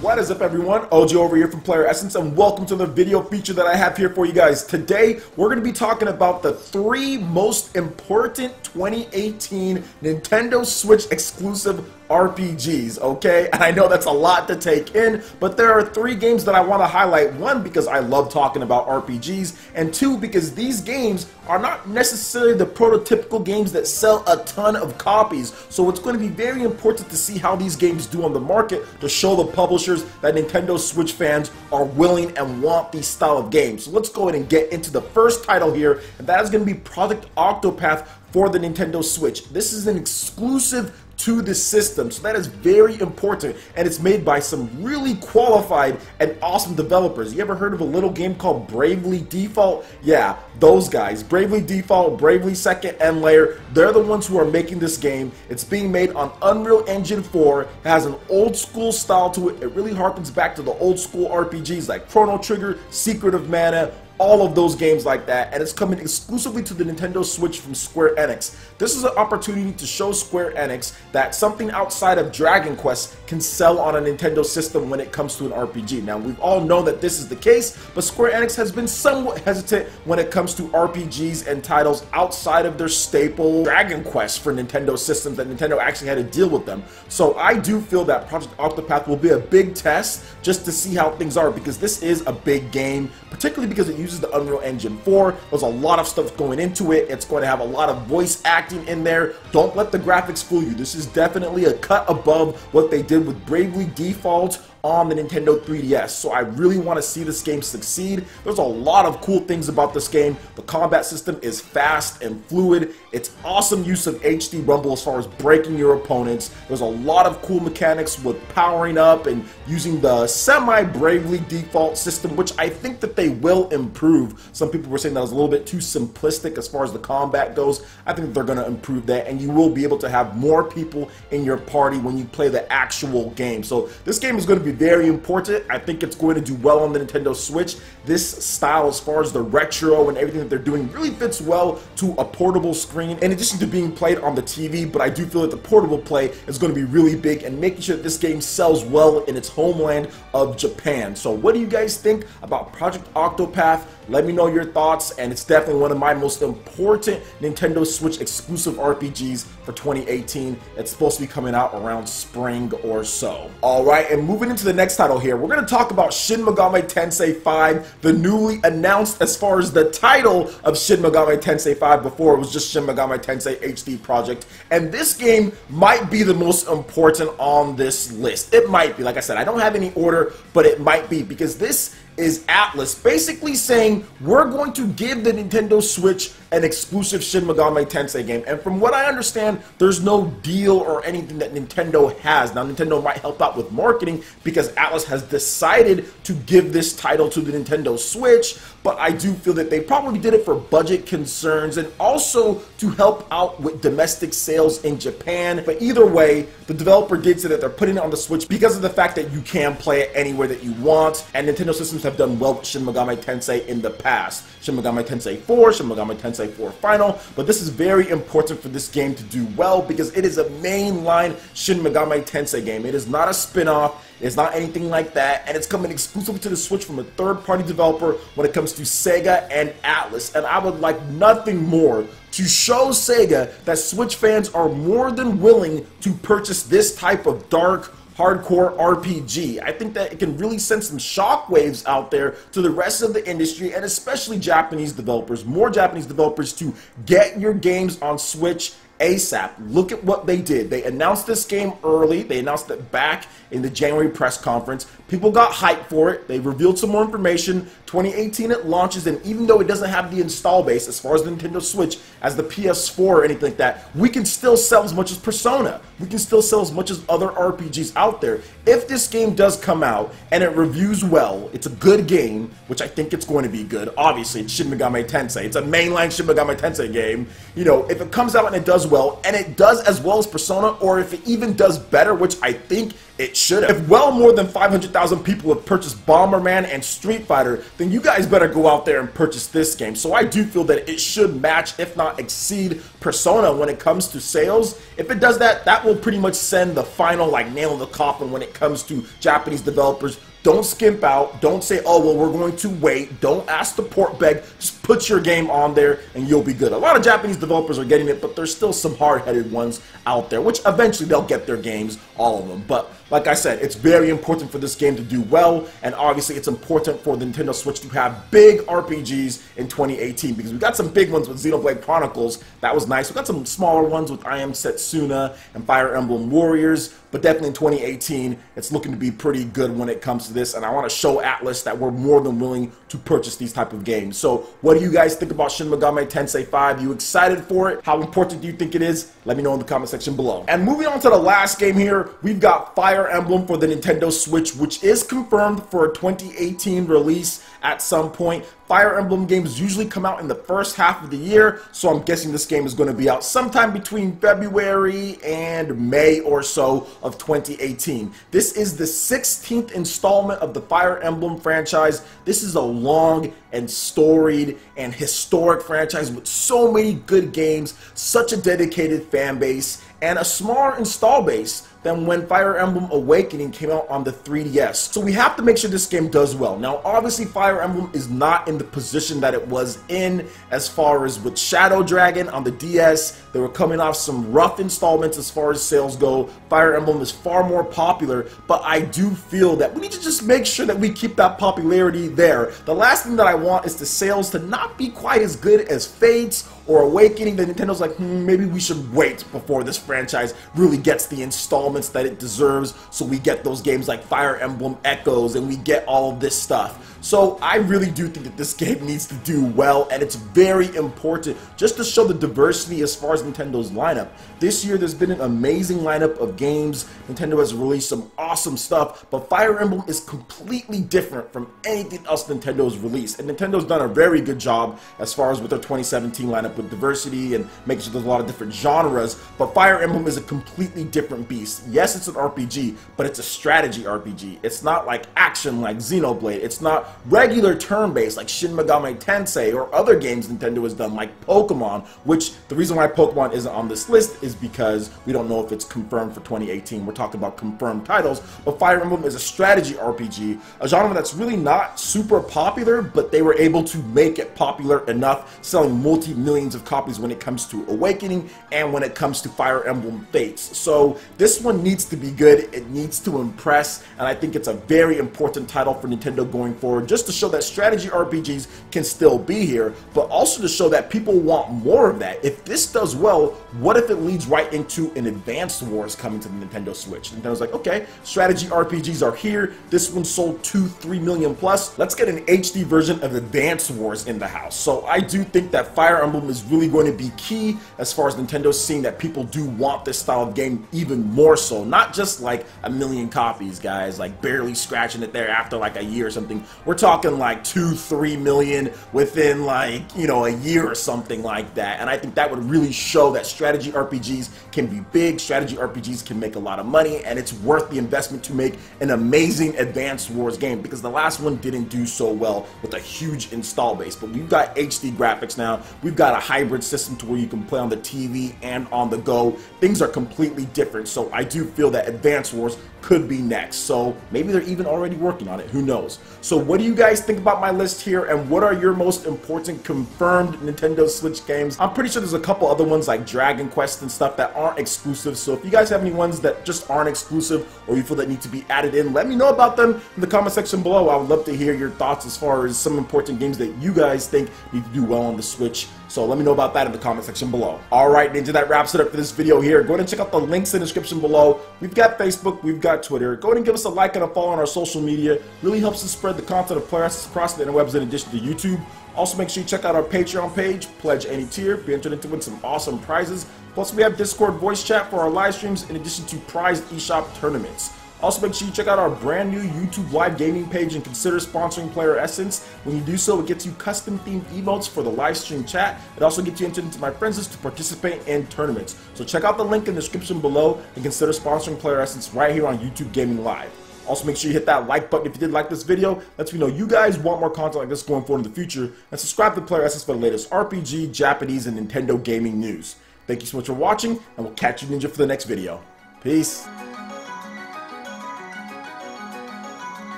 What is up, everyone? OG over here from PlayerEssence, and welcome to the video feature that I have here for you guys. Today, we're going to be talking about the 3 most important 2018 Nintendo Switch exclusive RPGs, okay? And I know that's a lot to take in, but there are 3 games that I want to highlight. 1, because I love talking about RPGs, and 2, because these games are not necessarily the prototypical games that sell a ton of copies. So it's going to be very important to see how these games do on the market to show the publishers that Nintendo Switch fans are willing and want these style of games. So let's go ahead and get into the first title here, and that is going to be Project Octopath for the Nintendo Switch. This is an exclusive to the system, so that is very important, and it's made by some really qualified and awesome developers. You ever heard of a little game called Bravely Default? Yeah, those guys. Bravely Default, Bravely Second End Layer, they're the ones who are making this game. It's being made on Unreal Engine 4. It has an old school style to it. It really harkens back to the old school RPGs like Chrono Trigger, Secret of Mana, all of those games like that, and it's coming exclusively to the Nintendo Switch from Square Enix. This is an opportunity to show Square Enix that something outside of Dragon Quest can sell on a Nintendo system when it comes to an RPG. Now, we've all known that this is the case, but Square Enix has been somewhat hesitant when it comes to RPGs and titles outside of their staple Dragon Quest for Nintendo systems that Nintendo actually had to deal with them. So I do feel that Project Octopath will be a big test just to see how things are, because this is a big game, particularly because it uses the Unreal Engine 4. There's a lot of stuff going into it. It's going to have a lot of voice acting in there. Don't let the graphics fool you. This is definitely a cut above what they did with Bravely Default on the Nintendo 3DS. So I really want to see this game succeed. There's a lot of cool things about this game. The combat system is fast and fluid. It's awesome use of HD rumble as far as breaking your opponents. There's a lot of cool mechanics with powering up and using the semi-Bravely Default system, which I think that they will improve. Some people were saying that was a little bit too simplistic as far as the combat goes. I think that they're going to improve that, and you will be able to have more people in your party when you play the actual game. So this game is going to be very important. I think it's going to do well on the Nintendo Switch. This style, as far as the retro and everything that they're doing, really fits well to a portable screen, in addition to being played on the TV. But I do feel that the portable play is going to be really big and making sure that this game sells well in its homeland of Japan. So what do you guys think about Project Octopath? Let me know your thoughts, and it's definitely one of my most important Nintendo Switch exclusive RPGs for 2018. It's supposed to be coming out around spring or so. Alright, and moving into the next title here, we're going to talk about Shin Megami Tensei 5, the newly announced as far as the title of Shin Megami Tensei 5. Before, it was just Shin Megami Tensei HD Project, and this game might be the most important on this list. It might be. Like I said, I don't have any order, but it might be, because this is Atlus basically saying we're going to give the Nintendo Switch an exclusive Shin Megami Tensei game. And from what I understand, there's no deal or anything that Nintendo has. Now, Nintendo might help out with marketing because Atlus has decided to give this title to the Nintendo Switch, but I do feel that they probably did it for budget concerns and also to help out with domestic sales in Japan. But either way, the developer did say that they're putting it on the Switch because of the fact that you can play it anywhere that you want, and Nintendo systems have done well with Shin Megami Tensei in the past. Shin Megami Tensei 4, Shin Megami Tensei 4 Final, but this is very important for this game to do well because it is a mainline Shin Megami Tensei game. It is not a spin-off. It's not anything like that, and it's coming exclusively to the Switch from a third-party developer when it comes to Sega and Atlus. And I would like nothing more to show Sega that Switch fans are more than willing to purchase this type of dark, hardcore RPG. I think that it can really send some shockwaves out there to the rest of the industry, and especially Japanese developers, more Japanese developers, to get your games on Switch ASAP. Look at what they did. They announced this game early. They announced it back in the January press conference. People got hyped for it. They revealed some more information. 2018 it launches, and even though it doesn't have the install base as far as the Nintendo Switch as the PS4 or anything like that, we can still sell as much as Persona. We can still sell as much as other RPGs out there. If this game does come out and it reviews well, it's a good game, which I think it's going to be good. Obviously, it's Shin Megami Tensei. It's a mainline Shin Megami Tensei game. You know, if it comes out and it does well, and it does as well as Persona, or if it even does better, which I think it should have. If well more than 500,000 people have purchased Bomberman and Street Fighter, then you guys better go out there and purchase this game. So I do feel that it should match, if not exceed, Persona when it comes to sales. If it does that, that will pretty much send the final like nail in the coffin when it comes to Japanese developers. Don't skimp out. Don't say, oh, well, we're going to wait. Don't ask to port beg. Just put your game on there and you'll be good. A lot of Japanese developers are getting it, but there's still some hard-headed ones out there, which eventually they'll get their games, all of them. But like I said, it's very important for this game to do well, and obviously it's important for the Nintendo Switch to have big RPGs in 2018, because we got some big ones with Xenoblade Chronicles. That was nice. We got some smaller ones with I Am Setsuna and Fire Emblem Warriors, but definitely in 2018, it's looking to be pretty good when it comes to this, and I want to show Atlas that we're more than willing to purchase these type of games. So what do you guys think about Shin Megami Tensei 5? You excited for it? How important do you think it is? Let me know in the comment section below. And moving on to the last game here, we've got Fire Emblem for the Nintendo Switch, which is confirmed for a 2018 release at some point. Fire Emblem games usually come out in the first half of the year, so I'm guessing this game is going to be out sometime between February and May or so of 2018. This is the 16th installment of the Fire Emblem franchise. This is a long and storied and historic franchise with so many good games, such a dedicated fan base, and a smaller install base than when Fire Emblem Awakening came out on the 3DS. So we have to make sure this game does well. Now, obviously, Fire Emblem is not in the position that it was in as far as with Shadow Dragon on the DS. They were coming off some rough installments as far as sales go. Fire Emblem is far more popular, but I do feel that we need to just make sure that we keep that popularity there. The last thing that I want is the sales to not be quite as good as Fates or Awakening. That Nintendo's like, maybe we should wait before this franchise really gets the installments that it deserves, so we get those games like Fire Emblem Echoes and we get all of this stuff. So I really do think that this game needs to do well, and it's very important just to show the diversity as far as Nintendo's lineup. This year there's been an amazing lineup of games. Nintendo has released some awesome stuff, but Fire Emblem is completely different from anything else Nintendo's released. And Nintendo's done a very good job as far as with their 2017 lineup with diversity and making sure there's a lot of different genres, but Fire Emblem is a completely different beast. Yes, it's an RPG, but it's a strategy RPG. It's not like action like Xenoblade. It's not regular turn-based like Shin Megami Tensei or other games Nintendo has done like Pokemon, which the reason why Pokemon isn't on this list is because we don't know if it's confirmed for 2018. We're talking about confirmed titles, but Fire Emblem is a strategy RPG, a genre that's really not super popular, but they were able to make it popular enough, selling multi-millions of copies when it comes to Awakening and when it comes to Fire Emblem Fates. So this one needs to be good, it needs to impress, and I think it's a very important title for Nintendo going forward, just to show that strategy RPGs can still be here, but also to show that people want more of that. If this does well, what if it leads right into an Advanced Wars coming to the Nintendo Switch? Nintendo's like, okay, strategy RPGs are here, this one sold 2-3 million plus, let's get an HD version of Advanced Wars in the house. So I do think that Fire Emblem is really going to be key as far as Nintendo seeing that people do want this style of game even more so, not just like a million copies, guys, like barely scratching it there after like a year or something. We're talking like 2-3 million within like, you know, a year or something like that. And I think that would really show that strategy RPGs can be big, strategy RPGs can make a lot of money, and it's worth the investment to make an amazing Advanced Wars game, because the last one didn't do so well with a huge install base. But we've got HD graphics now, we've got a hybrid system to where you can play on the TV and on the go. Things are completely different, so I do feel that Advanced Wars could be next. So maybe they're even already working on it, who knows. So what do you guys think about my list here, and what are your most important confirmed Nintendo Switch games? I'm pretty sure there's a couple other ones like Dragon Quest and stuff that aren't exclusive, so if you guys have any ones that just aren't exclusive or you feel that need to be added in, let me know about them in the comment section below. I would love to hear your thoughts as far as some important games that you guys think need to do well on the Switch. So let me know about that in the comment section below. Alright, Ninja, that wraps it up for this video here. Go ahead and check out the links in the description below. We've got Facebook, we've got Twitter. Go ahead and give us a like and a follow on our social media. Really helps us spread the content of PlayerEssence across the interwebs in addition to YouTube. Also, make sure you check out our Patreon page, pledge any tier, be entered into win some awesome prizes. Plus, we have Discord voice chat for our live streams in addition to prized eShop tournaments. Also, make sure you check out our brand new YouTube live gaming page and consider sponsoring PlayerEssence. When you do so, it gets you custom themed emotes for the live stream chat. It also gets you entered into my friends list to participate in tournaments. So check out the link in the description below and consider sponsoring PlayerEssence right here on YouTube Gaming Live. Also, make sure you hit that like button if you did like this video. Lets me know you guys want more content like this going forward in the future. And subscribe to PlayerEssence for the latest RPG, Japanese, and Nintendo gaming news. Thank you so much for watching, and we'll catch you ninja for the next video. Peace.